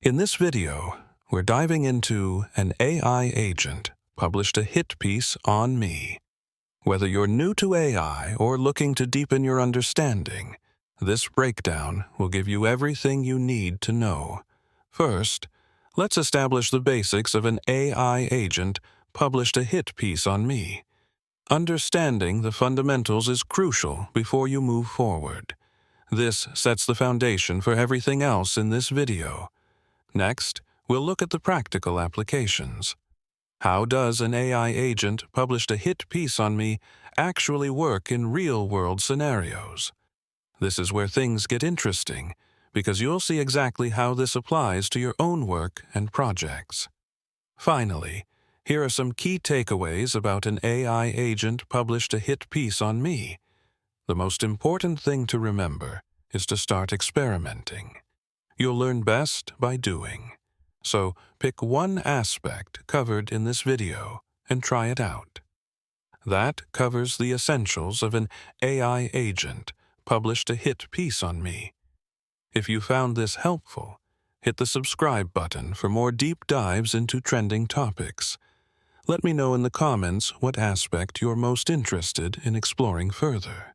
In this video, we're diving into an AI agent published a hit piece on me. Whether you're new to AI or looking to deepen your understanding, this breakdown will give you everything you need to know. First, let's establish the basics of an AI agent published a hit piece on me. Understanding the fundamentals is crucial before you move forward. This sets the foundation for everything else in this video. Next, we'll look at the practical applications. How does an AI agent published a hit piece on me actually work in real-world scenarios? This is where things get interesting, because you'll see exactly how this applies to your own work and projects. Finally, here are some key takeaways about an AI agent published a hit piece on me. The most important thing to remember is to start experimenting. You'll learn best by doing. So pick one aspect covered in this video and try it out. That covers the essentials of an AI agent published a hit piece on me. If you found this helpful, hit the subscribe button for more deep dives into trending topics. Let me know in the comments what aspect you're most interested in exploring further.